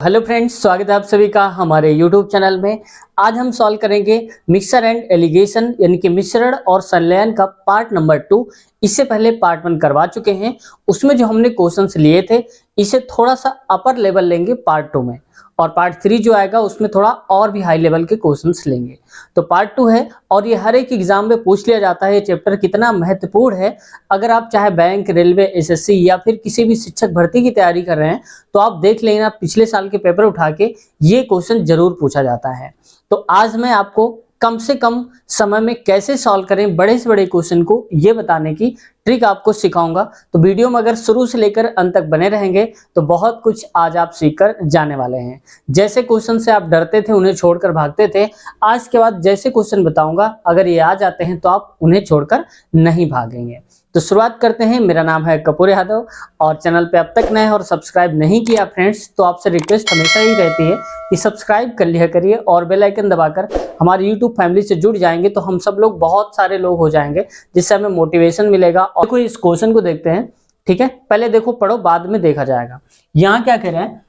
Hello friends, स्वागत है आप सभी का हमारे यूट्यूब चैनल में। आज हम सॉल्व करेंगे मिक्सचर एंड एलिगेशन यानी कि मिश्रण और संलयन का पार्ट नंबर 2। इससे पहले पार्ट 1 करवा चुके हैं, उसमें जो हमने क्वेश्चंस लिए थे इसे थोड़ा सा अपर लेवल लेंगे पार्ट 2 में, और पार्ट 3 जो आएगा उसमें थोड़ा और भी हाई लेवल के क्वेश्चंस लेंगे। तो पार्ट 2 है और ये हर एक एग्जाम में पूछ लिया जाता है। ये चैप्टर कितना महत्वपूर्ण है, अगर आप चाहे बैंक, रेलवे, एसएससी या फिर किसी भी शिक्षक भर्ती की तैयारी कर रहे हैं तो आप देख लेना, पिछले साल के पेपर उठा के ये क्वेश्चन जरूर पूछा जाता है। तो आज मैं आपको कम से कम समय में कैसे सॉल्व करें बड़े से बड़े क्वेश्चन को, ये बताने की ट्रिक आपको सिखाऊंगा। तो वीडियो में अगर शुरू से लेकर अंत तक बने रहेंगे तो बहुत कुछ आज आप सीखकर जाने वाले हैं। जैसे क्वेश्चन से आप डरते थे, उन्हें छोड़कर भागते थे, आज के बाद जैसे क्वेश्चन बताऊंगा अगर ये आ जाते हैं तो आप उन्हें छोड़कर नहीं भागेंगे। तो शुरुआत करते हैं। मेरा नाम है कपूर यादव और चैनल पे अब तक नए हैं और सब्सक्राइब नहीं किया फ्रेंड्स तो आपसे रिक्वेस्ट हमेशा ही रहती है कि सब्सक्राइब कर लिया करिए और बेल आइकन दबाकर हमारी यूट्यूब फैमिली से जुड़ जाएंगे तो हम सब लोग बहुत सारे लोग हो जाएंगे, जिससे हमें मोटिवेशन मिलेगा। और देखो इस क्वेश्चन को देखते हैं, ठीक है। पहले देखो, पढ़ो, बाद में देखा जाएगा। यहाँ क्या कह रहे हैं,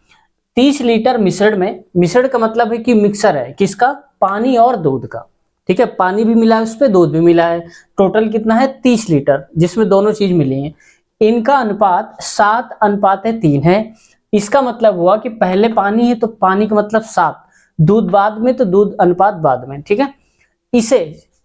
30 लीटर मिश्रण में, मिश्रण का मतलब है कि मिक्सर है किसका, पानी और दूध का, ठीक है। पानी भी मिला है उस पे, दूध भी मिला है। टोटल कितना है, 30 लीटर, जिसमें दोनों चीज मिली है। इनका अनुपात 7:3 है। इसका मतलब हुआ कि पहले पानी है तो पानी का मतलब 7, दूध बाद में तो दूध अनुपात बाद में, ठीक है।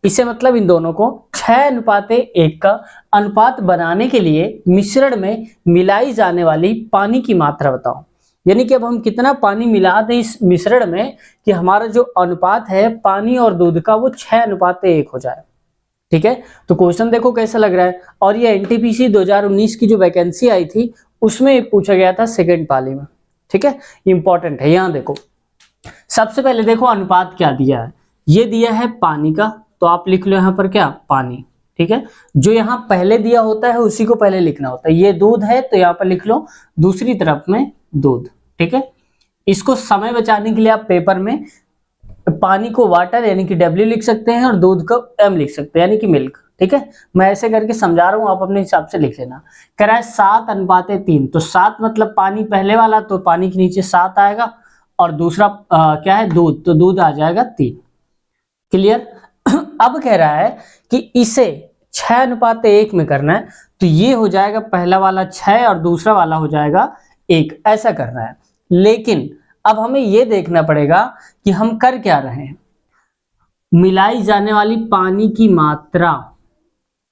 इसे मतलब इन दोनों को 6:1 का अनुपात बनाने के लिए मिश्रण में मिलाई जाने वाली पानी की मात्रा बताओ। यानी कि अब हम कितना पानी मिला दें इस मिश्रण में कि हमारा जो अनुपात है पानी और दूध का वो 6:1 हो जाए, ठीक है। तो क्वेश्चन देखो कैसा लग रहा है। और ये एनटीपीसी 2019 की जो वैकेंसी आई थी उसमें पूछा गया था सेकंड पाली में, ठीक है। इंपॉर्टेंट है। यहाँ देखो, सबसे पहले देखो अनुपात क्या दिया है, ये दिया है पानी का, तो आप लिख लो यहाँ पर क्या, पानी, ठीक है। जो यहाँ पहले दिया होता है उसी को पहले लिखना होता है। ये दूध है तो यहाँ पर लिख लो दूसरी तरफ में दूध, ठीक है। इसको समय बचाने के लिए आप पेपर में पानी को वाटर यानी कि W लिख सकते हैं और दूध को M लिख सकते हैं यानी कि मिल्क, ठीक है। मैं ऐसे करके समझा रहा हूं, आप अपने हिसाब से लिख लेना। कह रहा है 7:3, तो 7 मतलब पानी पहले वाला, तो पानी के नीचे 7 आएगा, और दूसरा क्या है, दूध, तो दूध आ जाएगा 3। क्लियर। अब कह रहा है कि इसे 6:1 में करना है, तो ये हो जाएगा पहला वाला 6 और दूसरा वाला हो जाएगा 1, ऐसा करना है। लेकिन अब हमें यह देखना पड़ेगा कि हम कर क्या रहे हैं, मिलाई जाने वाली पानी की मात्रा,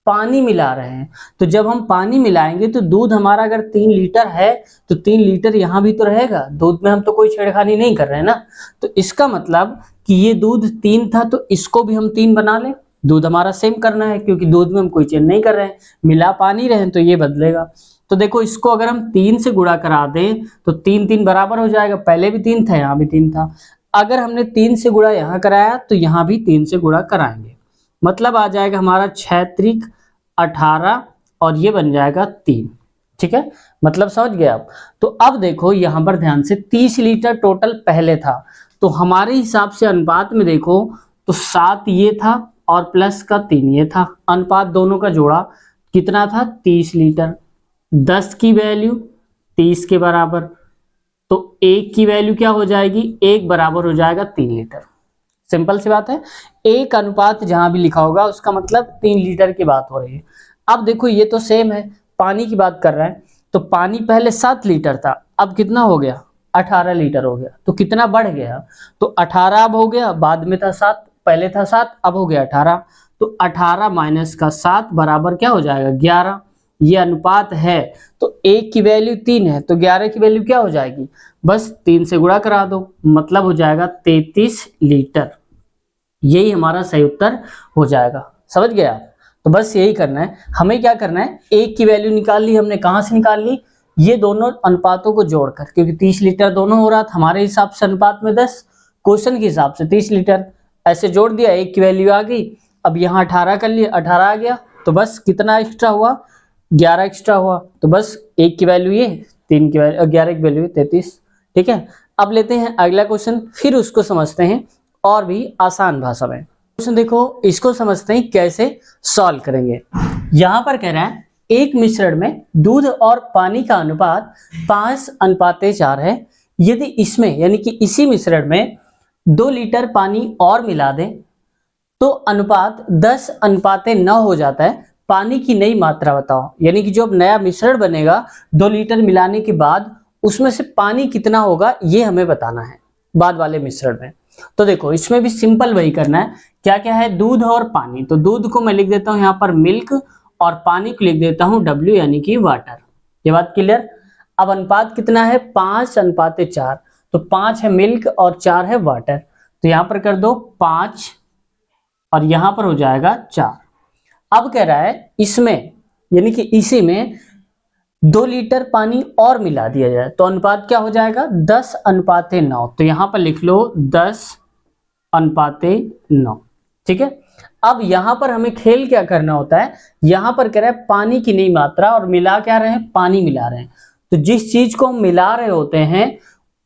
पानी मिला रहे हैं। तो जब हम पानी मिलाएंगे तो दूध हमारा अगर 3 लीटर है तो 3 लीटर यहां भी तो रहेगा, दूध में हम तो कोई छेड़खानी नहीं कर रहे हैं ना। तो इसका मतलब कि ये दूध 3 था तो इसको भी हम 3 बना लें, दूध हमारा सेम करना है क्योंकि दूध में हम कोई चेंज नहीं कर रहे हैं, मिला पानी रहे तो ये बदलेगा। तो देखो इसको अगर हम 3 से गुणा करा दें तो 3 3 बराबर हो जाएगा, पहले भी 3 था यहाँ भी 3 था। अगर हमने 3 से गुणा यहाँ कराया तो यहाँ भी 3 से गुणा कराएंगे, मतलब आ जाएगा हमारा 6 त्रिक 18 और ये बन जाएगा 3, ठीक है। मतलब समझ गए आप। तो अब देखो यहाँ पर ध्यान से, 30 लीटर टोटल पहले था, तो हमारे हिसाब से अनुपात में देखो तो 7 ये था और प्लस का 3 ये था, अनुपात दोनों का जोड़ा कितना था, 30 लीटर। 10 की वैल्यू 30 के बराबर, तो 1 की वैल्यू क्या हो जाएगी, 1 बराबर हो जाएगा 3 लीटर। सिंपल सी बात है। एक अनुपात जहां भी लिखा होगा उसका मतलब 3 लीटर की बात हो रही है। अब देखो ये तो सेम है, पानी की बात कर रहा है, तो पानी पहले 7 लीटर था, अब कितना हो गया, 18 लीटर हो गया। तो कितना बढ़ गया, तो 18 अब हो गया, बाद में था 7, पहले था 7 अब हो गया 18, तो 18 माइनस का 7 बराबर क्या हो जाएगा, 11। ये अनुपात है तो 1 की वैल्यू 3 है तो 11 की वैल्यू क्या हो जाएगी, बस 3 से गुणा करा दो, मतलब हो जाएगा 33 लीटर। यही हमारा सही उत्तर हो जाएगा। समझ गया। तो बस यही करना है, हमें क्या करना है, 1 की वैल्यू निकाल ली हमने, कहां से निकाल ली, ये दोनों अनुपातों को जोड़कर, क्योंकि 30 लीटर दोनों हो रहा था, हमारे हिसाब से अनुपात में 10, क्वेश्चन के हिसाब से 30 लीटर, ऐसे जोड़ दिया, 1 की वैल्यू आ गई। अब यहाँ 18 कर लिए, 18 आ गया, तो बस कितना एक्स्ट्रा हुआ, 11 एक्स्ट्रा हुआ, तो बस 1 की वैल्यू ये, 3 की वैल्यू 11 की वैल्यू 33, ठीक है। अब लेते हैं अगला क्वेश्चन, फिर उसको समझते हैं और भी आसान भाषा में। क्वेश्चन देखो, इसको समझते हैं कैसे सॉल्व करेंगे। यहां पर कह रहा है एक मिश्रण में दूध और पानी का अनुपात 5:4 है। यदि इसमें यानी कि इसी मिश्रण में 2 लीटर पानी और मिला दें तो अनुपात 10:9 हो जाता है। पानी की नई मात्रा बताओ, यानी कि जो अब नया मिश्रण बनेगा 2 लीटर मिलाने के बाद उसमें से पानी कितना होगा ये हमें बताना है बाद वाले मिश्रण में। तो देखो इसमें भी सिंपल वही करना है, क्या क्या है, दूध और पानी। तो दूध को मैं लिख देता हूं यहाँ पर मिल्क और पानी को लिख देता हूं W यानी कि वाटर। ये बात क्लियर। अब अनुपात कितना है, 5:4। तो 5 है मिल्क और 4 है वाटर, तो यहां पर कर दो 5 और यहां पर हो जाएगा 4। अब कह रहा है इसमें यानी कि इसी में 2 लीटर पानी और मिला दिया जाए तो अनुपात क्या हो जाएगा, 10:9। तो यहां पर लिख लो 10:9। ठीक है। अब यहां पर हमें खेल क्या करना होता है, यहां पर कह रहा है पानी की नई मात्रा और मिला क्या रहे हैं, पानी मिला रहे हैं। तो जिस चीज को हम मिला रहे होते हैं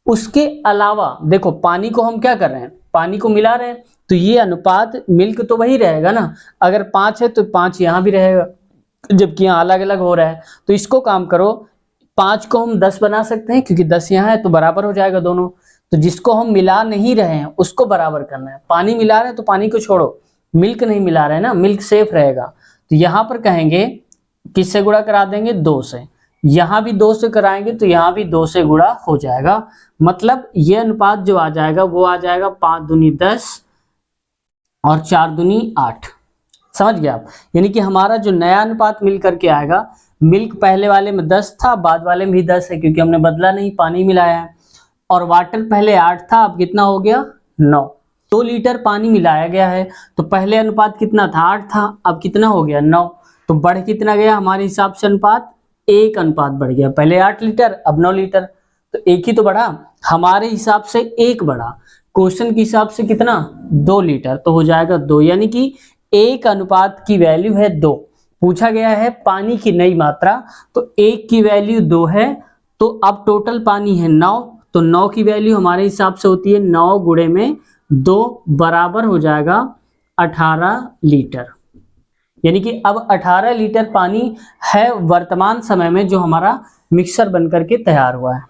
उसके अलावा देखो पानी को हम क्या कर रहे हैं, पानी को मिला रहे हैं, तो ये अनुपात मिल्क तो वही रहेगा ना। अगर 5 है तो 5 यहां भी रहेगा, जबकि यहाँ अलग अलग हो रहा है। तो इसको काम करो, 5 को हम 10 बना सकते हैं क्योंकि 10 यहाँ है तो बराबर हो जाएगा दोनों। तो जिसको हम मिला नहीं रहे हैं उसको बराबर करना है। पानी मिला रहे हैं तो पानी को छोड़ो, मिल्क नहीं मिला रहे हैं ना, मिल्क सेफ रहेगा। तो यहाँ पर कहेंगे किससे गुणा करा देंगे, 2 से। यहाँ भी 2 से कराएंगे तो यहाँ भी 2 से गुणा हो जाएगा। मतलब ये अनुपात जो आ जाएगा वो आ जाएगा 5 दूनी 10 और 4 दूनी 8। समझ गया आप। यानी कि हमारा जो नया अनुपात मिल करके आएगा, मिल्क पहले वाले में 10 था, बाद वाले में भी 10 है क्योंकि हमने बदला नहीं, पानी मिलाया है। और वाटर पहले 8 था, अब कितना हो गया, 9। 2 लीटर पानी मिलाया गया है तो पहले अनुपात कितना था, 8 था, अब कितना हो गया, 9। तो बढ़ कितना गया हमारे हिसाब से अनुपात, 1 अनुपात बढ़ गया। पहले 8 लीटर अब 9 लीटर, तो 1 ही तो बढ़ा, हमारे हिसाब से 1 बढ़ा। क्वेश्चन के हिसाब से कितना, 2 लीटर, तो हो जाएगा 2। यानी कि 1 अनुपात की वैल्यू है 2। पूछा गया है पानी की नई मात्रा, तो 1 की वैल्यू 2 है, तो अब टोटल पानी है 9, तो 9 की वैल्यू हमारे हिसाब से होती है 9 गुणे में 2 बराबर हो जाएगा 18 लीटर। यानी कि अब 18 लीटर पानी है वर्तमान समय में जो हमारा मिक्सर बनकर के तैयार हुआ है।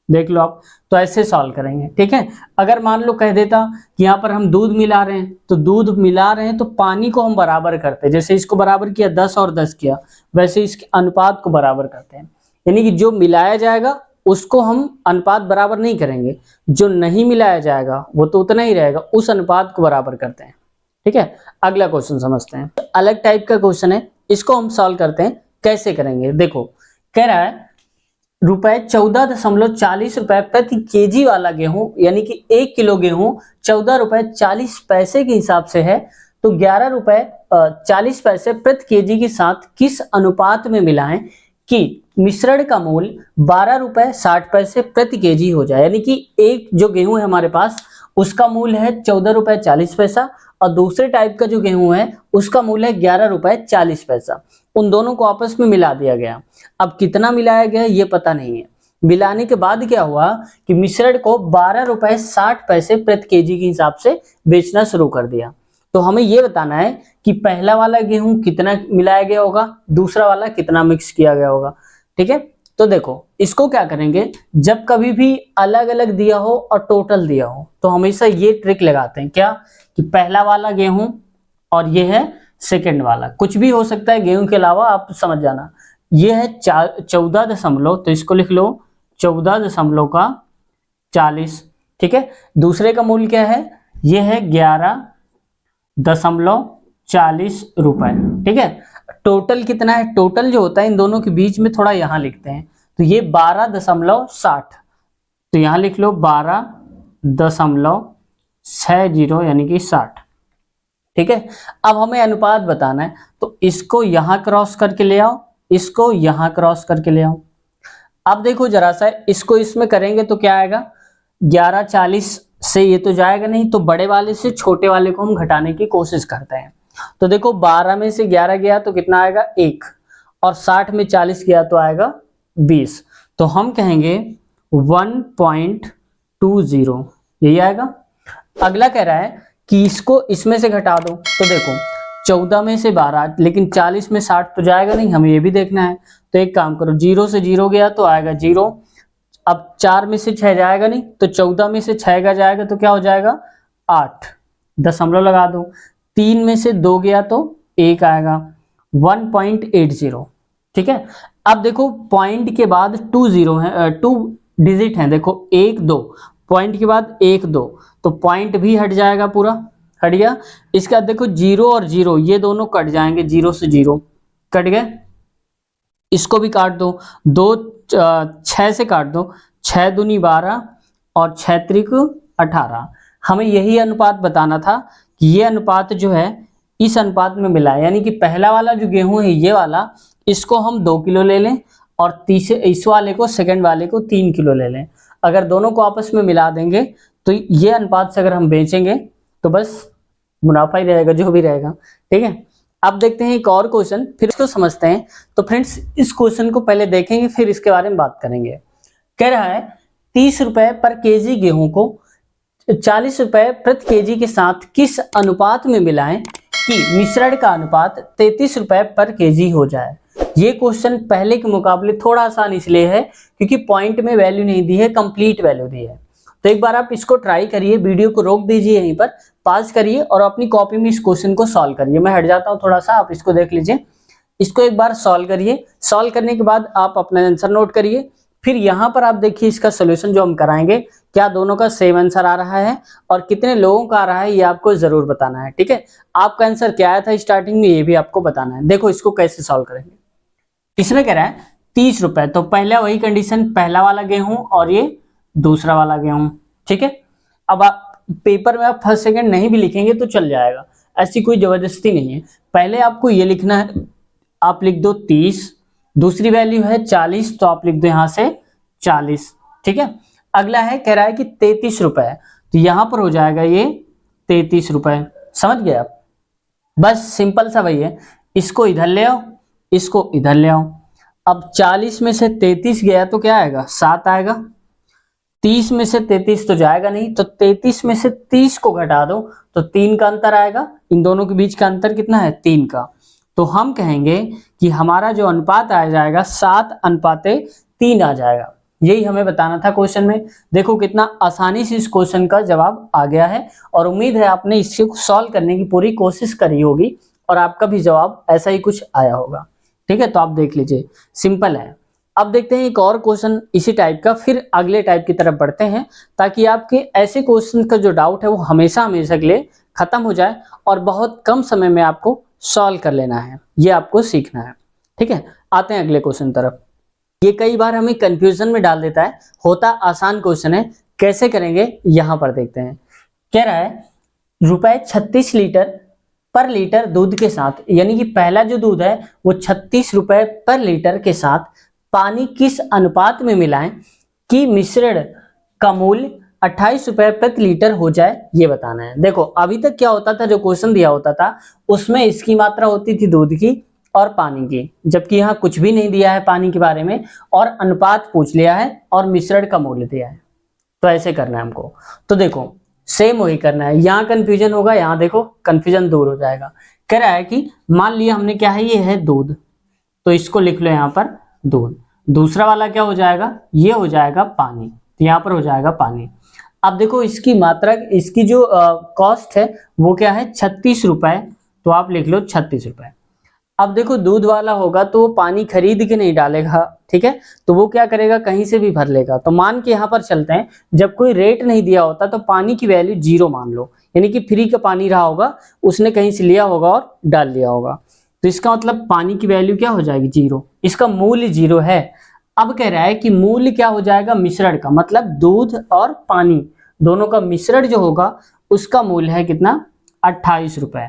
देख लो आप, तो ऐसे सॉल्व करेंगे। ठीक है। अगर मान लो कह देता कि यहाँ पर हम दूध मिला रहे हैं, तो दूध मिला रहे हैं तो पानी को हम बराबर करते हैं, जैसे इसको बराबर किया 10 और 10 किया, वैसे इसके अनुपात को बराबर करते हैं। यानी कि जो मिलाया जाएगा उसको हम अनुपात बराबर नहीं करेंगे, जो नहीं मिलाया जाएगा वो तो उतना ही रहेगा, उस अनुपात को बराबर करते हैं। ठीक है। अगला क्वेश्चन समझते हैं। अलग टाइप का क्वेश्चन है, इसको हम सॉल्व करते हैं। कैसे करेंगे, देखो कह रहा है ₹14.40 प्रति केजी वाला गेहूं, यानी कि 1 किलो गेहूं ₹14.40 के हिसाब से है, तो ₹11.40 प्रति केजी के साथ किस अनुपात में मिलाएं कि मिश्रण का मूल्य ₹12.60 प्रति केजी हो जाए। यानी कि एक जो गेहूं है हमारे पास उसका मूल्य है ₹14.40 और दूसरे टाइप का जो गेहूं है उसका मूल्य है ₹11.40। उन दोनों को आपस में मिला दिया गया। अब कितना मिलाया गया ये पता नहीं है। मिलाने के बाद क्या हुआ कि मिश्रण को ₹12.60 प्रति केजी के हिसाब से बेचना शुरू कर दिया। तो हमें ये बताना है कि पहला वाला गेहूं कितना मिलाया गया होगा, दूसरा वाला कितना मिक्स किया गया होगा। ठीक है। तो देखो इसको क्या करेंगे, जब कभी भी अलग अलग दिया हो और टोटल दिया हो तो हमेशा ये ट्रिक लगाते हैं, क्या कि पहला वाला गेहूं और ये है सेकंड वाला, कुछ भी हो सकता है गेहूं के अलावा, आप समझ जाना। ये है 14 दशमलव, तो इसको लिख लो 14.40। ठीक है। दूसरे का मूल्य क्या है, ये है 11.40 रुपए। ठीक है। टोटल कितना है, टोटल जो होता है इन दोनों के बीच में थोड़ा यहां लिखते हैं, तो ये 12.60, तो यहां लिख लो 12.60 यानी कि 60। ठीक है। अब हमें अनुपात बताना है, तो इसको यहां क्रॉस करके ले आओ, इसको यहां क्रॉस करके ले आओ। अब देखो जरा सा इसको इसमें करेंगे तो क्या आएगा, 11.40 से ये तो जाएगा नहीं, तो बड़े वाले से छोटे वाले को हम घटाने की कोशिश करते हैं। तो देखो 12 में से 11 गया तो कितना आएगा, 1, और 60 में 40 गया तो आएगा 20। तो हम कहेंगे 1.20, यही आएगा। अगला कह रहा है कि इसको इसमें से घटा दो, तो देखो 14 में से 12, लेकिन 40 में 60 तो जाएगा नहीं, हमें ये भी देखना है। तो एक काम करो, 0 से 0 गया तो आएगा 0, अब 4 में से 6 जाएगा नहीं, तो 14 में से 6 का जाएगा तो क्या हो जाएगा 8, दशमलव लगा दो। 3 में से 2 गया तो 1 आएगा, 1.80। ठीक है, अब देखो पॉइंट के बाद 2 जीरो है, 2 डिजिट हैं, देखो 1 2, पॉइंट के बाद 1 2, तो पॉइंट भी हट जाएगा, पूरा हट गया। इसके बाद देखो 0 और 0 ये दोनों कट जाएंगे, 0 से 0 कट गए, इसको भी काट दो, 6 से काट दो, 6 दूनी 12 और 6 त्रिक 18। हमें यही अनुपात बताना था कि ये अनुपात जो है इस अनुपात में मिला है, यानी कि पहला वाला जो गेहूं है ये वाला, इसको हम 2 किलो ले लें और तीसरे इस वाले को, सेकंड वाले को 3 किलो ले लें। अगर दोनों को आपस में मिला देंगे तो ये अनुपात से अगर हम बेचेंगे तो बस मुनाफा ही रहेगा, जो भी रहेगा। ठीक है, अब देखते हैं एक और क्वेश्चन, फिर इसको समझते हैं। तो फ्रेंड्स इस क्वेश्चन को पहले देखेंगे, फिर इसके बारे में बात करेंगे। कह रहा है 30 रुपए पर केजी गेहूं को 40 रुपए प्रति केजी के साथ किस अनुपात में मिलाएं कि मिश्रण का अनुपात 33 रुपए पर केजी हो जाए। ये क्वेश्चन पहले के मुकाबले थोड़ा आसान इसलिए है क्योंकि पॉइंट में वैल्यू नहीं दी है, कंप्लीट वैल्यू दी है। तो एक बार आप इसको ट्राई करिए, वीडियो को रोक दीजिए, यहीं पर पॉज करिए और अपनी कॉपी में इस क्वेश्चन को सॉल्व करिए। मैं हट जाता हूं थोड़ा सा, आप इसको देख लीजिए, इसको एक बार सॉल्व करिए। सॉल्व करने के बाद आप अपना आंसर नोट करिए, फिर यहाँ पर आप देखिए इसका सोल्यूशन जो हम कराएंगे, क्या दोनों का सेम आंसर आ रहा है और कितने लोगों का आ रहा है ये आपको जरूर बताना है। ठीक है, आपका आंसर क्या आया था स्टार्टिंग में ये भी आपको बताना है। देखो इसको कैसे सॉल्व करेंगे। इसमें कह रहा है 30 रुपए, तो पहले वही कंडीशन, पहला वाला गेहूं और ये दूसरा वाला गेहूं। ठीक है, अब आप पेपर में आप फर्स्ट सेकंड नहीं भी लिखेंगे तो चल जाएगा, ऐसी कोई जबरदस्ती नहीं है। पहले आपको ये लिखना है, आप लिख दो 30, दूसरी वैल्यू है 40 तो आप लिख दो यहां से 40। ठीक है, अगला है कह रहा है कि 33 रुपए, तो यहां पर हो जाएगा ये 33 रुपए। समझ गए आप, बस सिंपल सा वही है। इसको इधर ले आओ, इसको इधर ले आओ। अब 40 में से 33 गया तो क्या आएगा 7 आएगा, 30 में से 33 तो जाएगा नहीं, तो 33 में से 30 को घटा दो तो 3 का अंतर आएगा। इन दोनों के बीच का अंतर कितना है 3 का, तो हम कहेंगे कि हमारा जो अनुपात आ जाएगा 7:3 आ जाएगा। यही हमें बताना था क्वेश्चन में। देखो कितना आसानी से इस क्वेश्चन का जवाब आ गया है और उम्मीद है आपने इसको सॉल्व करने की पूरी कोशिश करी होगी और आपका भी जवाब ऐसा ही कुछ आया होगा। ठीक है, तो आप देख लीजिए, सिंपल है। अब देखते हैं एक और क्वेश्चन इसी टाइप का, फिर अगले टाइप की तरफ बढ़ते हैं ताकि आपके ऐसे क्वेश्चन का जो डाउट है वो हमेशा हमेशा के लिए खत्म हो जाए और बहुत कम समय में आपको सॉल्व कर लेना है, ये आपको सीखना है। ठीक है, आते हैं अगले क्वेश्चन तरफ। ये कई बार हमें कंफ्यूजन में डाल देता है, होता आसान क्वेश्चन है, कैसे करेंगे यहां पर देखते हैं। कह रहा है रुपए 36 लीटर पर लीटर दूध के साथ, यानी कि पहला जो दूध है वो 36 रुपए पर लीटर के साथ पानी किस अनुपात में मिलाएं कि मिश्रण का मूल्य 28 रुपए प्रति लीटर हो जाए, ये बताना है। देखो अभी तक क्या होता था, जो क्वेश्चन दिया होता था उसमें इसकी मात्रा होती थी दूध की और पानी की, जबकि यहाँ कुछ भी नहीं दिया है पानी के बारे में और अनुपात पूछ लिया है और मिश्रण का मूल्य दिया है। तो ऐसे करना है हमको। तो देखो सेम वही करना है, यहाँ कंफ्यूजन होगा, यहाँ देखो कंफ्यूजन दूर हो जाएगा। कह रहा है कि मान लिया हमने क्या है, ये है दूध, तो इसको लिख लो यहाँ पर दूध। दूसरा वाला क्या हो जाएगा, ये हो जाएगा पानी, तो यहाँ पर हो जाएगा पानी। अब देखो इसकी मात्रा, इसकी जो कॉस्ट है वो क्या है 36 रुपए, तो आप लिख लो 36 रुपए। अब देखो दूध वाला होगा तो वो पानी खरीद के नहीं डालेगा, ठीक है, तो वो क्या करेगा कहीं से भी भर लेगा। तो मान के यहाँ पर चलते हैं, जब कोई रेट नहीं दिया होता तो पानी की वैल्यू 0 मान लो, यानी कि फ्री का पानी रहा होगा, उसने कहीं से लिया होगा और डाल लिया होगा, तो इसका मतलब पानी की वैल्यू क्या हो जाएगी 0, इसका मूल्य 0 है। अब कह रहा है कि मूल्य क्या हो जाएगा मिश्रण का, मतलब दूध और पानी दोनों का मिश्रण जो होगा उसका मूल्य है कितना 28 रुपए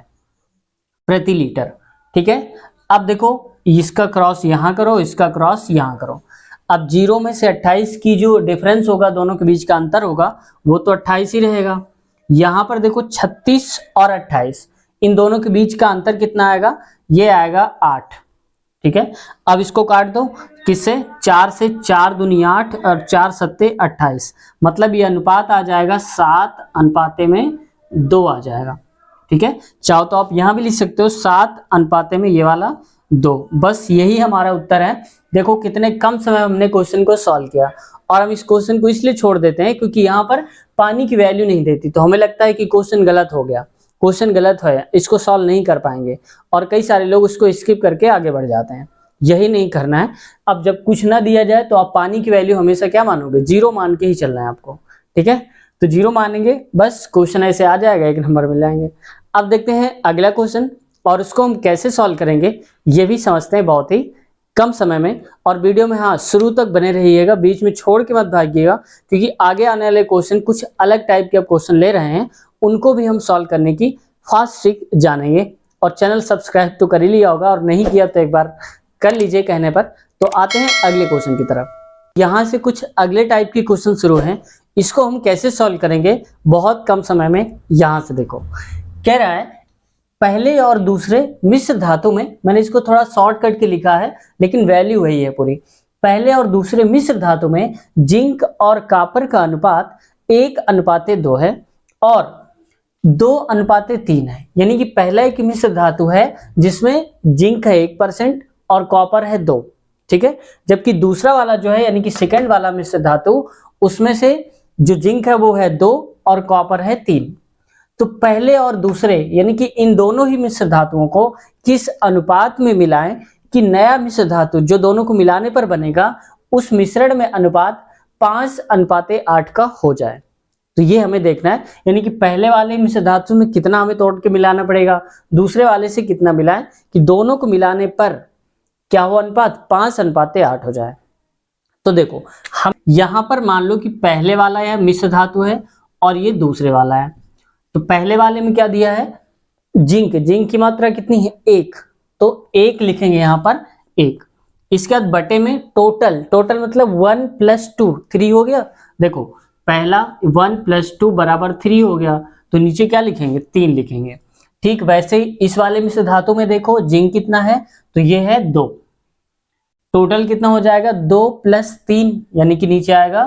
प्रति लीटर। ठीक है, अब देखो इसका क्रॉस यहां करो, इसका क्रॉस यहां करो। अब 0 में से 28 की जो डिफरेंस होगा, दोनों के बीच का अंतर होगा, वो तो 28 ही रहेगा। यहां पर देखो 36 और 28, इन दोनों के बीच का अंतर कितना आएगा, ये आएगा 8। ठीक है, अब इसको काट दो किससे, 4 से, 4 दूनी 8 और 4 सत्ते 28, मतलब ये अनुपात आ जाएगा 7:2 आ जाएगा। ठीक है, चाहो तो आप यहां भी लिख सकते हो 7:2, ये वाला 2। बस यही हमारा उत्तर है देखो कितने कम समय में हमने क्वेश्चन को सॉल्व किया। और हम इस क्वेश्चन को इसलिए छोड़ देते हैं क्योंकि यहाँ पर पानी की वैल्यू नहीं देती, तो हमें लगता है कि क्वेश्चन गलत हो गया, क्वेश्चन गलत है, इसको सॉल्व नहीं कर पाएंगे, और कई सारे लोग उसको स्किप करके आगे बढ़ जाते हैं। यही नहीं करना है। अब जब कुछ ना दिया जाए तो आप पानी की वैल्यू हमेशा क्या मानोगे, 0 मान के ही चलना है आपको, ठीक है। तो 0 मानेंगे, बस क्वेश्चन ऐसे आ जाएगा, 1 नंबर मिल जाएंगे। अब देखते हैं अगला क्वेश्चन, और उसको हम कैसे सॉल्व करेंगे ये भी समझते हैं बहुत ही कम समय में। और वीडियो में हाँ शुरू तक बने रहिएगा, बीच में छोड़ के मत भागिएगा, क्योंकि आगे आने वाले क्वेश्चन कुछ अलग टाइप के क्वेश्चन ले रहे हैं, उनको भी हम सॉल्व करने की फास्ट ट्रिक जानेंगे। और चैनल सब्सक्राइब तो कर ही लिया होगा, और नहीं किया तो एक बार कर लीजिए कहने पर। तो आते हैं अगले क्वेश्चन की तरफ। यहाँ से कुछ अगले टाइप के क्वेश्चन शुरू हैं, इसको हम कैसे सॉल्व करेंगे बहुत कम समय में। यहाँ से देखो, कह रहा है पहले और दूसरे मिश्र धातु में, मैंने इसको थोड़ा शॉर्ट कट के लिखा है लेकिन वैल्यू वही है पूरी। पहले और दूसरे मिश्र धातु में जिंक और कॉपर का अनुपात 1:2 है और 2:3 है। यानी कि पहला एक मिश्र धातु है जिसमें जिंक है 1% और कॉपर है 2, ठीक है। जबकि दूसरा वाला जो है यानी कि सेकंड वाला मिश्र धातु, उसमें से जो जिंक है वो है 2 और कॉपर है 3। तो पहले और दूसरे यानी कि इन दोनों ही मिश्र धातुओं को किस अनुपात में मिलाएं कि नया मिश्र धातु जो दोनों को मिलाने पर बनेगा उस मिश्रण में अनुपात 5:8 का हो जाए। तो ये हमें देखना है, यानी कि पहले वाले मिश्र धातु में कितना हमें तोड़ के मिलाना पड़ेगा, दूसरे वाले से कितना मिलाएं कि दोनों को मिलाने पर क्या हो अनुपात 5:8 हो जाए। तो देखो हम यहां पर मान लो कि पहले वाला यह मिश्र धातु है और ये दूसरे वाला है। तो पहले वाले में क्या दिया है, जिंक, जिंक की मात्रा कितनी है 1, तो 1 लिखेंगे यहाँ पर 1। इसके बाद बटे में टोटल, टोटल मतलब 1 + 2 3 हो गया। देखो पहला 1 + 2 = 3 हो गया, तो नीचे क्या लिखेंगे 3 लिखेंगे। ठीक वैसे ही इस वाले में से धातु में देखो जिंक कितना है, तो ये है 2, टोटल कितना हो जाएगा 2 + 3 यानी कि नीचे आएगा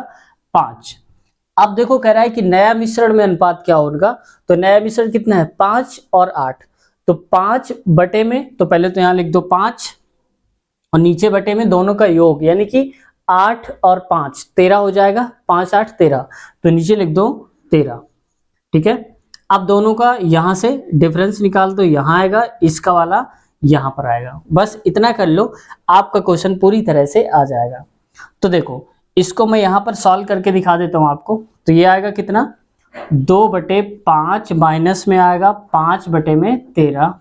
5। अब देखो कह रहा है कि नया मिश्रण में अनुपात क्या होगा, तो नया मिश्रण कितना है 5 और 8, तो 5 बटे में, तो पहले तो यहां लिख दो 5 और नीचे बटे में दोनों का योग यानी कि 8 और 5 13 हो जाएगा, 5 8 13, तो नीचे लिख दो 13, ठीक है। अब दोनों का यहां से डिफरेंस निकाल दो, यहां आएगा, इसका वाला यहां पर आएगा। बस इतना कर लो, आपका क्वेश्चन पूरी तरह से आ जाएगा। तो देखो इसको मैं यहां पर सॉल्व करके दिखा देता हूं आपको। तो ये आएगा कितना 2/5 माइनस में आएगा 5/13,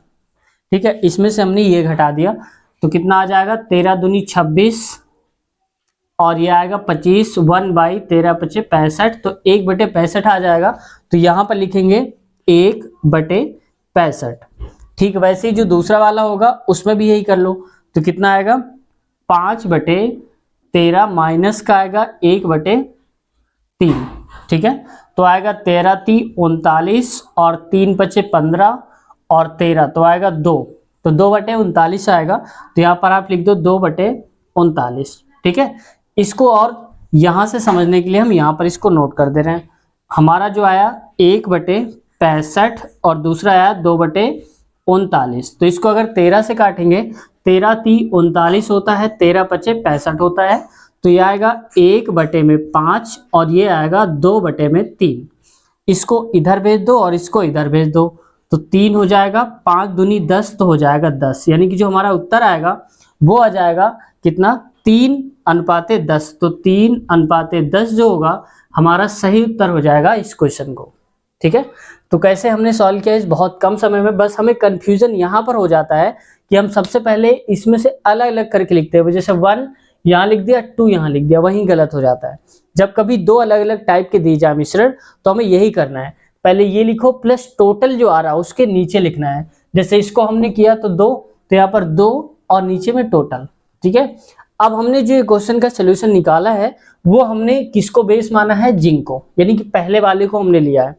ठीक है। इसमें से हमने ये घटा दिया तो कितना आ जाएगा 13 दूनी 26 और ये आएगा 25, 1/13 × 65, तो 1/65 आ जाएगा। तो यहाँ पर लिखेंगे 1/65। ठीक वैसे ही जो दूसरा वाला होगा उसमें भी यही कर लो, तो कितना आएगा 5/13 माइनस का आएगा 1/3, ठीक है। तो आएगा 13 × 3 = 39 और 3 × 5 = 15 और 13, तो आएगा 2, तो 2/39 आएगा। तो यहाँ पर आप लिख दो 2/39, ठीक है। इसको और यहाँ से समझने के लिए हम यहाँ पर इसको नोट कर दे रहे हैं। हमारा जो आया 1/65 और दूसरा आया 2/39, तो इसको अगर 13 से काटेंगे, 13 × 3 = 39 होता है, 13 × 5 = 65 होता है, तो ये आएगा 1/5 और ये आएगा 2/3। इसको इधर भेज दो और इसको इधर भेज दो, तो 3 हो जाएगा, 5 दूनी 10, तो हो जाएगा 10, यानी कि जो हमारा उत्तर आएगा वो आ जाएगा कितना 3:10। तो 3:10 जो होगा हमारा सही उत्तर हो जाएगा इस क्वेश्चन को, ठीक है। तो कैसे हमने सॉल्व किया इस बहुत कम समय में, बस हमें कंफ्यूजन यहाँ पर हो जाता है कि हम सबसे पहले इसमें से अलग अलग करके लिखते हैं, जैसे 1 यहाँ लिख दिया, 2 यहाँ लिख दिया, वहीं गलत हो जाता है। जब कभी दो अलग अलग टाइप के दी जाए मिश्रण तो हमें यही करना है, पहले ये लिखो प्लस टोटल जो आ रहा है उसके नीचे लिखना है। जैसे इसको हमने किया तो 2, तो यहाँ पर 2 और नीचे में टोटल, ठीक है। अब हमने जो क्वेश्चन का सोल्यूशन निकाला है वो हमने किसको बेस माना है, जिंक को, यानी कि पहले वाले को हमने लिया है।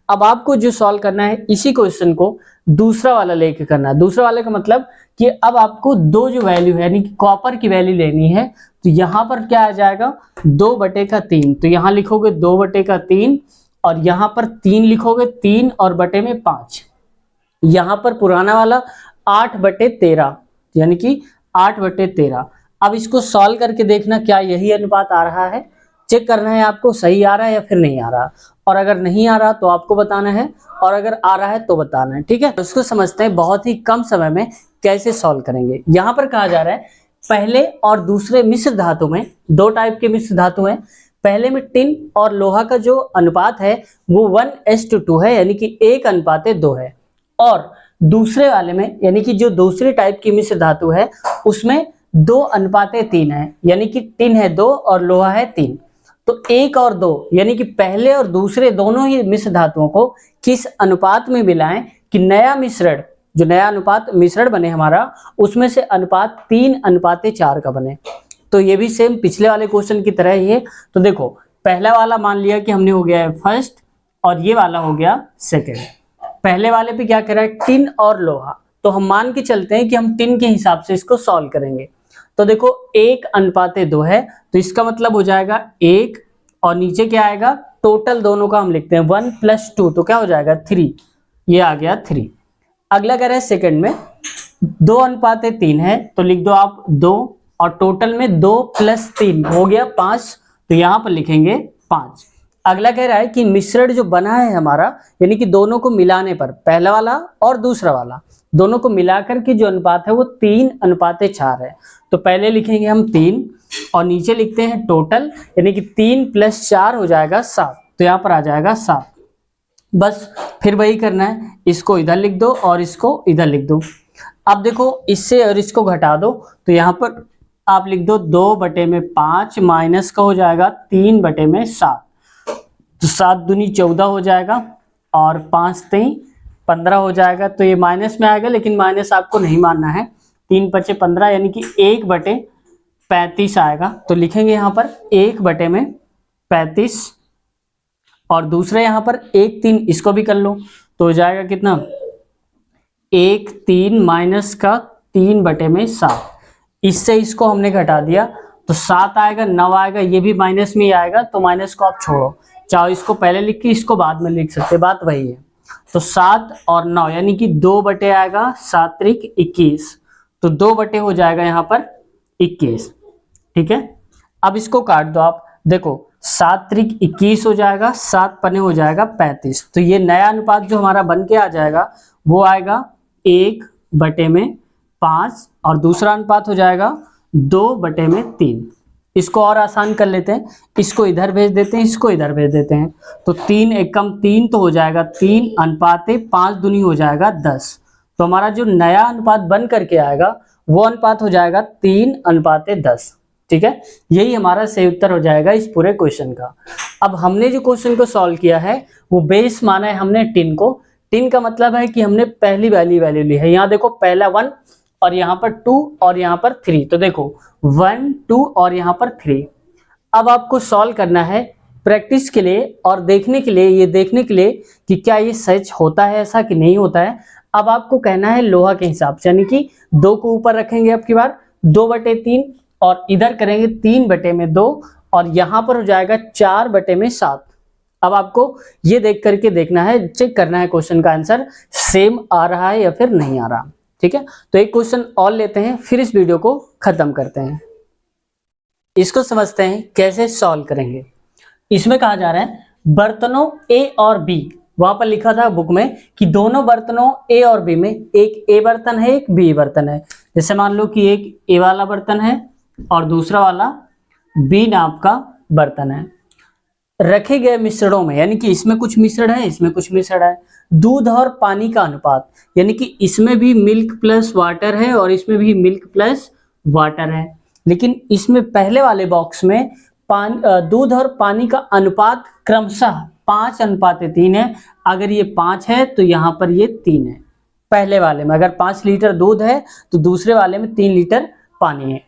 अब आपको जो सॉल्व करना है इसी क्वेश्चन को दूसरा वाला लेके करना है। दूसरा वाले का मतलब कि अब आपको दो जो वैल्यू है यानी कि कॉपर की वैल्यू लेनी है, तो यहाँ पर क्या आ जाएगा 2/3, तो यहाँ लिखोगे 2/3 और यहाँ पर 3 लिखोगे, 3 और बटे में 5। यहाँ पर पुराना वाला 8/13 यानी कि 8/13। अब इसको सॉल्व करके देखना क्या यही अनुपात आ रहा है, चेक करना है आपको सही आ रहा है या फिर नहीं आ रहा, और अगर नहीं आ रहा तो आपको बताना है, और अगर आ रहा है तो बताना है। ठीक है, तो इसको समझते हैं बहुत ही कम समय में कैसे सॉल्व करेंगे। यहाँ पर कहा जा रहा है पहले और दूसरे मिश्र धातु में, दो टाइप के मिश्र धातु हैं, पहले में टिन और लोहा का जो अनुपात है वो 1:2 है, यानी कि 1:2 है, और दूसरे वाले में यानी कि जो दूसरी टाइप की मिश्र धातु है उसमें 2:3 है, यानी कि टिन है 2 और लोहा है 3। तो 1 और 2 यानी कि पहले और दूसरे दोनों ही मिश्र धातुओं को किस अनुपात में मिलाएं कि नया मिश्रण, जो नया अनुपात मिश्रण बने हमारा, उसमें से अनुपात 3:4 का बने। तो ये भी सेम पिछले वाले क्वेश्चन की तरह ही है। तो देखो पहला वाला मान लिया कि हमने हो गया है फर्स्ट, और ये वाला हो गया सेकेंड। पहले वाले पे क्या करा है, टिन और लोहा, तो हम मान के चलते हैं कि हम टिन के हिसाब से इसको सॉल्व करेंगे। तो देखो 1:2 है, तो इसका मतलब हो जाएगा 1, और नीचे क्या आएगा, टोटल दोनों का हम लिखते हैं 1 + 2, तो क्या हो जाएगा 3, ये आ गया 3। अगला कह रहा है सेकंड में 2:3 है, तो लिख दो आप 2, और टोटल में 2 + 3 हो गया 5, तो यहाँ पर लिखेंगे 5। अगला कह रहा है कि मिश्रण जो बना है हमारा, यानी कि दोनों को मिलाने पर, पहला वाला और दूसरा वाला दोनों को मिलाकर के जो अनुपात है वो 3:4 है। तो पहले लिखेंगे हम 3, और नीचे लिखते हैं टोटल, यानी कि 3 + 4 हो जाएगा 7, तो यहाँ पर आ जाएगा 7। बस फिर वही करना है, इसको इधर लिख दो और इसको इधर लिख दो। अब देखो इससे और इसको घटा दो, तो यहाँ पर आप लिख दो 2/5 माइनस का हो जाएगा 3/7, तो 7 दूनी 14 हो जाएगा, और 5 3 15 हो जाएगा। तो ये माइनस में आएगा, लेकिन माइनस आपको नहीं मानना है, 3 × 5 = 15, यानी कि 1/35 आएगा। तो लिखेंगे यहाँ पर 1/35, और दूसरे यहाँ पर 1 3, इसको भी कर लो, तो हो जाएगा कितना, 1 3 माइनस का 3/7। इससे इसको हमने घटा दिया, तो 7 आएगा, 9 आएगा, ये भी माइनस में ही आएगा, तो माइनस को आप छोड़ो, चाहे इसको पहले लिख के इसको बाद में लिख सकते, बात वही है। तो 7 और 9 यानी कि 2 बटे आएगा, 7 × 21, तो 2 बटे हो जाएगा यहाँ पर 21। ठीक है, अब इसको काट दो आप, देखो 7 × 21 हो जाएगा, 7 पने हो जाएगा 35। तो ये नया अनुपात जो हमारा बन के आ जाएगा वो आएगा 1/5, और दूसरा अनुपात हो जाएगा 2/3। इसको और आसान कर लेते हैं, इसको इधर भेज देते हैं, इसको इधर भेज देते हैं, तो 3 एकम 3, तो हो जाएगा 3:5 दूनी हो जाएगा 10। तो हमारा जो नया अनुपात बन करके आएगा वो अनुपात हो जाएगा 3:10। ठीक है, यही हमारा सही उत्तर हो जाएगा इस पूरे क्वेश्चन का। अब हमने जो क्वेश्चन को सॉल्व किया है वो बेस माना है हमने टिन को। टिन का मतलब है कि हमने पहली वाली वैल्यू ली है, यहाँ देखो पहला 1 और यहाँ पर 2 और यहाँ पर 3, तो देखो 1 2 और यहाँ पर 3। अब आपको सॉल्व करना है प्रैक्टिस के लिए और देखने के लिए, ये देखने के लिए कि क्या ये सच होता है ऐसा कि नहीं होता है। अब आपको कहना है लोहा के हिसाब से, यानी कि 2 को ऊपर रखेंगे अब की बार 2/3, और इधर करेंगे 3/2, और यहाँ पर हो जाएगा 4/7। अब आपको ये देख करके देखना है, चेक करना है क्वेश्चन का आंसर सेम आ रहा है या फिर नहीं आ रहा। ठीक है, तो एक क्वेश्चन और लेते हैं, फिर इस वीडियो को खत्म करते हैं। इसको समझते हैं कैसे सॉल्व करेंगे। इसमें कहा जा रहा है बर्तनों ए और बी, वहां पर लिखा था बुक में कि दोनों बर्तनों ए और बी में एक ए बर्तन है एक बी बर्तन है। जैसे मान लो कि एक ए वाला बर्तन है और दूसरा वाला बी नाप का बर्तन है। रखे गए मिश्रणों में, यानी कि इसमें कुछ मिश्रण है इसमें कुछ मिश्रण है, दूध और पानी का अनुपात, यानी कि इसमें भी मिल्क प्लस वाटर है और इसमें भी मिल्क प्लस वाटर है, लेकिन इसमें पहले वाले बॉक्स में दूध और पानी का अनुपात क्रमशः 5:3 है। अगर ये 5 है तो यहाँ पर ये 3 है। पहले वाले में अगर 5 लीटर दूध है तो दूसरे वाले में 3 लीटर पानी है।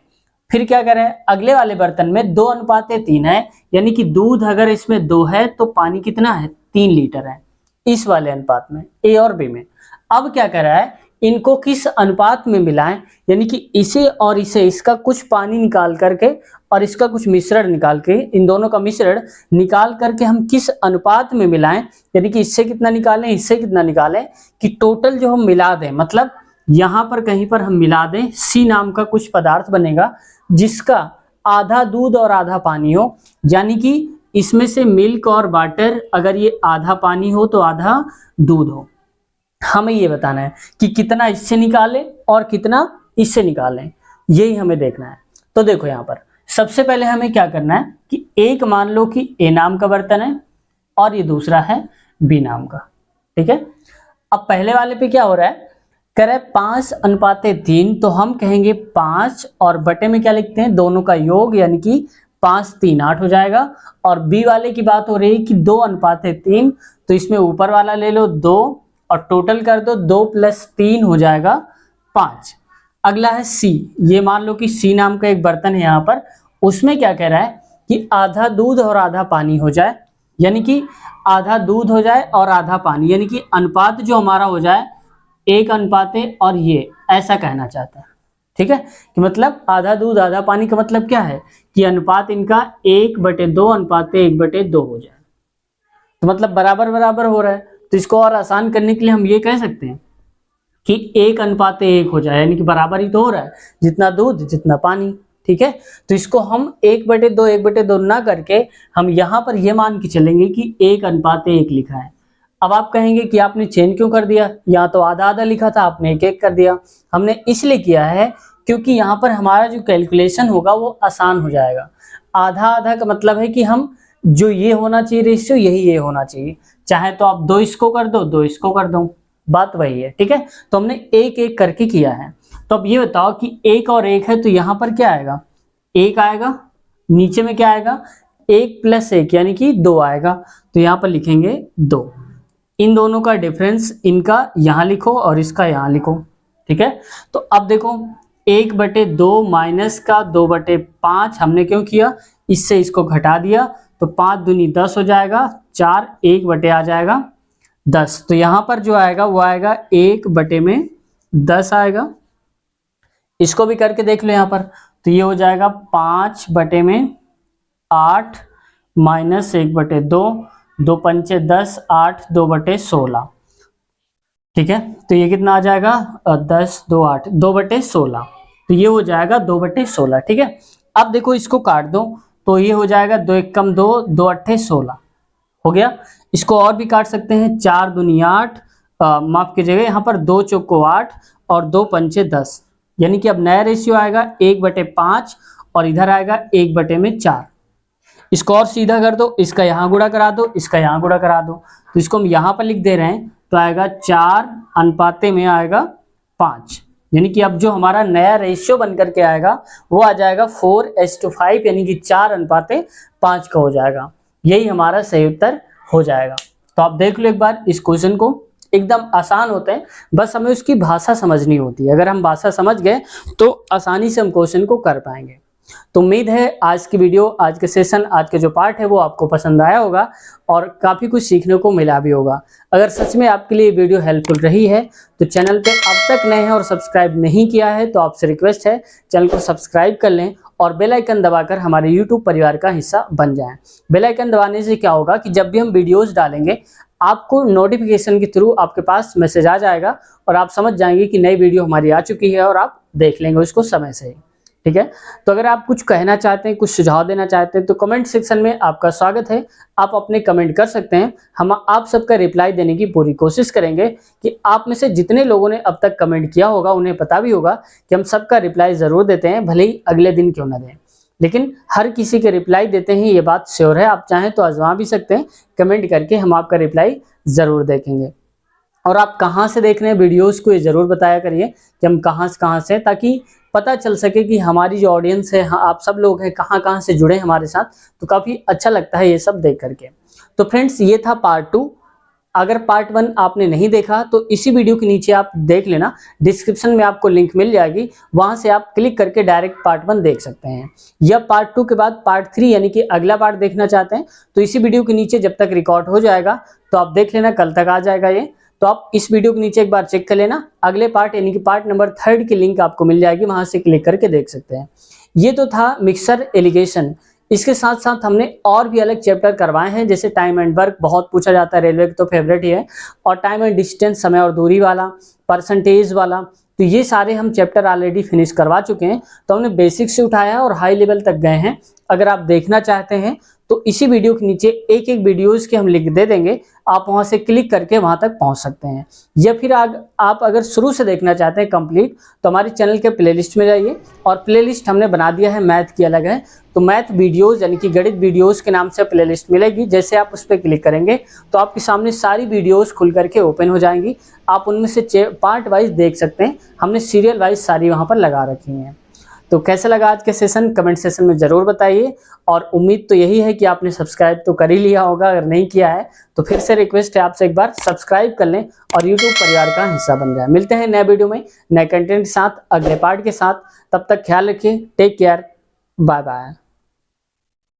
फिर क्या करें, अगले वाले बर्तन में 2:3 है, यानी कि दूध अगर इसमें 2 है तो पानी कितना है 3 लीटर है इस वाले अनुपात में, ए और बी में। अब क्या कर रहा है, इनको किस अनुपात में मिलाएं, यानी कि इसे और इसे, इसका कुछ पानी निकाल करके और इसका कुछ मिश्रण निकाल के, इन दोनों का मिश्रण निकाल करके हम किस अनुपात में मिलाएं, यानी कि इससे कितना निकालें इससे कितना निकालें, कि टोटल जो हम मिला दें, मतलब यहाँ पर कहीं पर हम मिला दें, सी नाम का कुछ पदार्थ बनेगा, जिसका आधा दूध और आधा पानी हो, यानी कि इसमें से मिल्क और वाटर अगर ये आधा पानी हो तो आधा दूध हो। हमें ये बताना है कि कितना इससे निकालें और कितना इससे निकालें, यही हमें देखना है। तो देखो यहाँ पर सबसे पहले हमें क्या करना है कि एक मान लो कि ए नाम का बर्तन है और ये दूसरा है बी नाम का, ठीक है। अब पहले वाले पे क्या हो रहा है, कह रहा है 5:3, तो हम कहेंगे 5 और बटे में क्या लिखते हैं, दोनों का योग, यानी कि 5 3 8 हो जाएगा। और बी वाले की बात हो रही है कि 2:3, तो इसमें ऊपर वाला ले लो 2 और टोटल कर दो, 2 + 3 हो जाएगा 5। अगला है सी, ये मान लो कि सी नाम का एक बर्तन है यहाँ पर, उसमें क्या कह रहा है कि आधा दूध और आधा पानी हो जाए, यानी कि आधा दूध हो जाए और आधा पानी, यानी कि अनुपात जो हमारा हो जाए 1:1 और ये ऐसा कहना चाहता है, ठीक है। कि मतलब आधा दूध आधा पानी का मतलब क्या है कि अनुपात इनका 1/2 1/1/2 हो जाए, तो मतलब बराबर बराबर हो रहा है। तो इसको और आसान करने के लिए हम ये कह सकते हैं कि 1:1 हो जाए, यानी कि बराबर ही तो हो रहा है, जितना दूध जितना पानी, ठीक है। तो इसको हम 1/2 1/2 ना करके हम यहाँ पर ये मान के चलेंगे कि 1:1 लिखा है। अब आप कहेंगे कि आपने चेंज क्यों कर दिया, यहाँ तो आधा आधा लिखा था, आपने 1:1 कर दिया। हमने इसलिए किया है क्योंकि यहाँ पर हमारा जो कैलकुलेशन होगा वो आसान हो जाएगा। आधा आधा का मतलब है कि हम जो ये होना चाहिए रेशियो, यही ये होना चाहिए, चाहे तो आप 2 इसको कर दो 2 इसको कर दो, बात वही है, ठीक है। तो हमने 1:1 करके किया है। तो अब ये बताओ कि 1 और 1 है तो यहाँ पर क्या आएगा, 1 आएगा, नीचे में क्या आएगा 1 + 1 यानी कि 2 आएगा, तो यहाँ पर लिखेंगे 2। इन दोनों का डिफरेंस इनका यहाँ लिखो और इसका यहाँ लिखो, ठीक है। तो अब देखो 1/2 माइनस का 2/5 हमने क्यों किया, इससे इसको घटा दिया, तो 5 दूनी 10 हो जाएगा, 4 1 आ जाएगा 10। तो यहाँ पर जो आएगा वो आएगा 1/10 आएगा। इसको भी करके देख लो यहाँ पर, तो ये हो जाएगा 5/8 माइनस 1/2, 2 पंचे 10 8 2/16, ठीक है। तो ये कितना आ जाएगा 10 2 8 2/16, तो ये हो जाएगा 2/16, ठीक है। अब देखो इसको काट दो, तो ये हो जाएगा 2 1 कम 2 2 8 16 हो गया। इसको और भी काट सकते हैं, 4 दूनी 8, माफ कीजिएगा यहाँ पर 2 चौको 8 और 2 पंचे 10, यानी कि अब नया रेशियो आएगा 1/5 और इधर आएगा 1/4। इसको और सीधा कर दो, इसका यहाँ गुणा करा दो, इसका यहाँ गुणा करा दो, तो इसको हम यहाँ पर लिख दे रहे हैं, तो आएगा 4 में आएगा 5, यानी कि अब जो हमारा नया रेशियो बन करके आएगा वो आ जाएगा 4:5, यानी कि 4:5 का हो जाएगा। यही हमारा सही उत्तर हो जाएगा। तो आप देख लो एक बार इस क्वेश्चन को, एकदम आसान होते हैं, बस हमें उसकी भाषा समझनी होती है। अगर हम भाषा समझ गए तो आसानी से हम क्वेश्चन को कर पाएंगे। तो उम्मीद है आज की वीडियो, आज के सेशन, आज के जो पार्ट है वो आपको पसंद आया होगा और काफ़ी कुछ सीखने को मिला भी होगा। अगर सच में आपके लिए वीडियो हेल्पफुल रही है तो चैनल पे अब तक नए हैं और सब्सक्राइब नहीं किया है तो आपसे रिक्वेस्ट है चैनल को सब्सक्राइब कर लें और बेल आइकन दबाकर हमारे यूट्यूब परिवार का हिस्सा बन जाएं। बेल आइकन दबाने से क्या होगा कि जब भी हम वीडियोज़ डालेंगे आपको नोटिफिकेशन के थ्रू आपके पास मैसेज आ जाएगा और आप समझ जाएंगे कि नई वीडियो हमारी आ चुकी है और आप देख लेंगे उसको समय से, ठीक है। तो अगर आप कुछ कहना चाहते हैं, कुछ सुझाव देना चाहते हैं तो कमेंट सेक्शन में आपका स्वागत है, आप अपने कमेंट कर सकते हैं। हम आप सबका रिप्लाई देने की पूरी कोशिश करेंगे कि आप में से जितने लोगों ने अब तक कमेंट किया होगा उन्हें पता भी होगा कि हम सबका रिप्लाई ज़रूर देते हैं, भले ही अगले दिन क्यों ना दें, लेकिन हर किसी के रिप्लाई देते हैं, ये बात श्योर है। आप चाहें तो आजमा भी सकते हैं, कमेंट करके हम आपका रिप्लाई ज़रूर देखेंगे। और आप कहाँ से देख रहे हैं वीडियोस को ये ज़रूर बताया करिए कि हम कहाँ से, ताकि पता चल सके कि हमारी जो ऑडियंस है, आप सब लोग हैं, कहाँ से जुड़े हमारे साथ, तो काफ़ी अच्छा लगता है ये सब देख करके। तो फ्रेंड्स ये था पार्ट 2। अगर पार्ट 1 आपने नहीं देखा तो इसी वीडियो के नीचे आप देख लेना, डिस्क्रिप्शन में आपको लिंक मिल जाएगी, वहाँ से आप क्लिक करके डायरेक्ट पार्ट 1 देख सकते हैं। या पार्ट 2 के बाद पार्ट 3 यानी कि अगला पार्ट देखना चाहते हैं तो इसी वीडियो के नीचे जब तक रिकॉर्ड हो जाएगा तो आप देख लेना, कल तक आ जाएगा ये। तो आप इस वीडियो के नीचे एक बार चेक कर लेना, अगले पार्ट यानी कि पार्ट नंबर 3 की लिंक आपको मिल जाएगी, वहां से क्लिक करके देख सकते हैं। ये तो था मिक्सर एलिगेशन इसके साथ साथ हमने और भी अलग चैप्टर करवाए हैं, जैसे टाइम एंड वर्क बहुत पूछा जाता है, रेलवे का तो फेवरेट ही है, और टाइम एंड डिस्टेंस समय और दूरी वाला, परसेंटेज वाला, तो ये सारे हम चैप्टर ऑलरेडी फिनिश करवा चुके हैं। तो हमने बेसिक से उठाया है और हाई लेवल तक गए हैं। अगर आप देखना चाहते हैं तो इसी वीडियो के नीचे एक एक वीडियोस के हम लिंक दे देंगे, आप वहां से क्लिक करके वहां तक पहुंच सकते हैं। या फिर आप अगर शुरू से देखना चाहते हैं कंप्लीट, तो हमारे चैनल के प्लेलिस्ट में जाइए, और प्लेलिस्ट हमने बना दिया है मैथ की अलग है, तो मैथ वीडियोस यानी कि गणित वीडियोस के नाम से प्लेलिस्ट मिलेगी। जैसे आप उस पर क्लिक करेंगे तो आपके सामने सारी वीडियोस खुल करके ओपन हो जाएंगी, आप उनमें से पार्ट वाइज देख सकते हैं। हमने सीरियल वाइज सारी वहां पर लगा रखी हैं। तो कैसा लगा आज के सेशन, कमेंट सेशन में जरूर बताइए। और उम्मीद तो यही है कि आपने सब्सक्राइब तो कर ही लिया होगा, अगर नहीं किया है तो फिर से रिक्वेस्ट है आपसे एक बार सब्सक्राइब कर लें और यूट्यूब परिवार का हिस्सा बन जाए। मिलते हैं नए वीडियो में नए कंटेंट के साथ, अगले पार्ट के साथ। तब तक ख्याल रखिए, टेक केयर, बाय बाय।